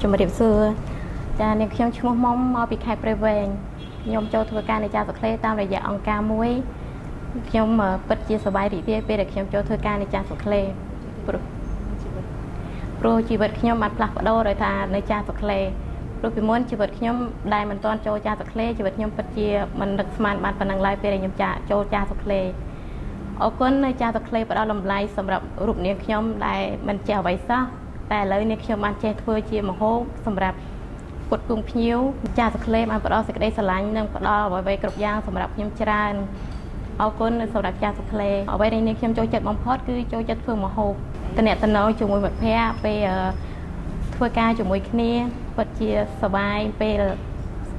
ជំរាបសួរចានាងខ្ញុំឈ្មោះមុំមកពីខេត្តព្រៃវែងខ្ញុំចូលធ្វើការនៅចាសក្លេតាមរយៈអង្គការមួយខ្ញុំពិតជាសប្បាយរីករាយពេលដែលខ្ញុំចូលធ្វើការនៅចាសក្លេព្រោះជីវិតខ្ញុំបានផ្លាស់ប្ដូរដោយថានៅចាសក្លេព្រោះពីមុនជីវិតខ្ញុំដែលមិនទាន់ចូលចាសក្លេជីវិតខ្ញុំពិតជាមិននឹកស្មានបានប៉ុណ្ណឹងឡើយពេលដែលខ្ញុំចូលចាសក្លេអរគុណនៅចាសក្លេផ្ដល់តម្លៃសម្រាប់រូបនាងខ្ញុំដែលមិនចេះអ្វីសោះតែឥឡូវនេះខ្ញុំបានចេះធ្វើជាម្ហូបសម្រាប់ពុតគង់ភ្ញៀវចាសក្លេបានផ្ដល់សេចក្តីស្រឡាញ់និងផ្ដល់អ្វីៗគ្រប់យ៉ាងសម្រាប់ខ្ញុំច្រើនអរគុណសម្រាប់ចាសក្លេអ្វីដែលនាងខ្ញុំចូលចិត្តបំផុតគឺចូលចិត្តធ្វើម្ហូបតំណែងជាមួយមិត្តភ័ក្តិពេលធ្វើការជាមួយគ្នាពិតជាសប្បាយពេល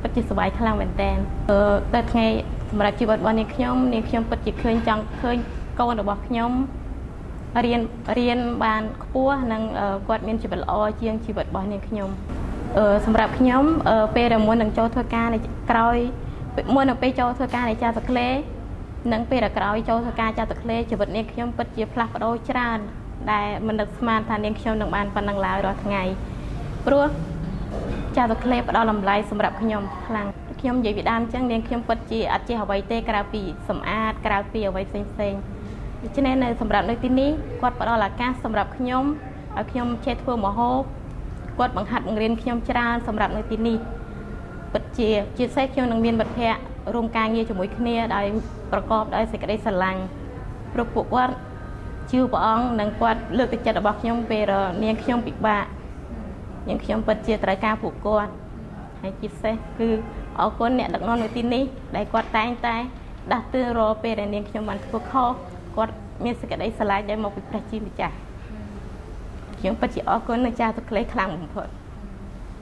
ពិតជាសប្បាយខ្លាំងមែនតើតែថ្ងៃសម្រាប់ជីវិតរបស់នាងខ្ញុំពិតជាឃើញចង់ឃើញកូនរបស់ខ្ញុំរៀនបានខ្ពស់និងគាត់មានជីវិតល្អជាងជីវិតរបស់នាងខ្ញុំសម្រាប់ខ្ញុំពេលដែលមុននឹងចូលធ្វើការនៅក្រោយមុននឹងពេលចូលធ្វើការនៅចាសក្លេនិងពេលដែលក្រោយចូលធ្វើការចាសក្លេជីវិតនាងខ្ញុំពិតជាផ្លាស់ប្ដូរច្រើនដែលមិននឹកស្មានថានាងខ្ញុំនឹងបានប៉ុណ្ណឹងឡើយរាល់ថ្ងៃព្រោះចាសក្លេផ្ដល់តម្លៃសម្រាប់ខ្ញុំខ្លាំងខ្ញុំនិយាយពីដើមអញ្ចឹងនាងខ្ញុំពិតជាអត់ចេះអ្វីទេក្រៅពីសម្អាតក្រៅពីអ្វីផ្សេងដូច្នេះនៅសម្រាប់នៅទីនេះគាត់ផ្ដល់ឱកាសសម្រាប់ខ្ញុំឲ្យខ្ញុំចេះធ្វើម្ហូបគាត់បង្ហាត់បង្រៀនខ្ញុំច្រើនសម្រាប់នៅទីនេះពិតជាពិសេសខ្ញុំនឹងមានមិត្តភ័ក្តិរួមការងារជាមួយគ្នាដោយប្រកបដោយសេចក្តីស្រឡាញ់ព្រោះពួកគាត់ជឿព្រះអង្គនិងគាត់លើកទឹកចិត្តរបស់ខ្ញុំពេលនាងខ្ញុំពិបាកនាងខ្ញុំពិតជាត្រូវការពួកគាត់ហើយពិសេសគឺអរគុណអ្នកដឹកនាំនៅទីនេះដែលគាត់តែងតែដាស់តឿនរាល់ពេលដែលនាងខ្ញុំបានធ្វើខុសគាត់មានសេចក្តីស្រឡាញ់ដែលមកពីព្រះជាម្ចាស់ខ្ញុំពិតជាអរគុណនៅចាសក្លេខ្លាំងបំផុត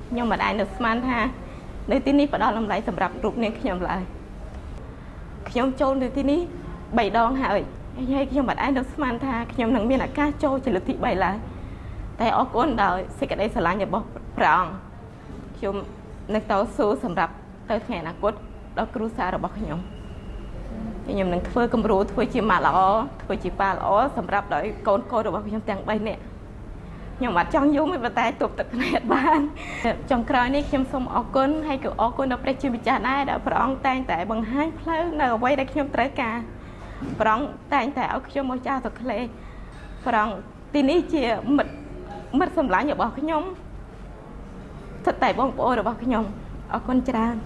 ខ្ញុំមិនអាចនឹកស្មានថានៅទីនេះផ្ដល់តម្លៃសម្រាប់រូបនាងខ្ញុំឡើយខ្ញុំចូលនៅទីនេះ3ដងហើយខ្ញុំមិនអាចនឹកស្មានថាខ្ញុំនឹងមានឱកាសចូលជាលើកទី3ឡើយតែអរគុណដោយសេចក្តីស្រឡាញ់របស់ព្រះអង្គខ្ញុំនឹងតស៊ូសម្រាប់ទៅថ្ងៃអនាគតដល់គ្រួសាររបស់ខ្ញុំនឹងធ្វើគំរូធ្វើជាម៉ាក់ល្អធ្វើជាប៉ាល្អសម្រាប់ដោយកូនរបស់ខ្ញុំទាំង3នាក់ខ្ញុំអត់ចង់យំទេប៉ុន្តែទប់ទឹកភ្នែកបានចុងក្រោយនេះខ្ញុំសូមអរគុណហើយក៏អរគុណដល់ព្រះជាម្ចាស់ដែរដែលព្រះអង្គតែងតែបង្ហាញផ្លូវនៅអ្វីដែលខ្ញុំត្រូវការព្រះអង្គតែងតែឲ្យខ្ញុំមកចាសក្លេព្រះអង្គទីនេះជាមិត្តសម្លាញ់របស់ខ្ញុំស្ថិតតែបងប្អូនរបស់ខ្ញុំអរគុណច្រើន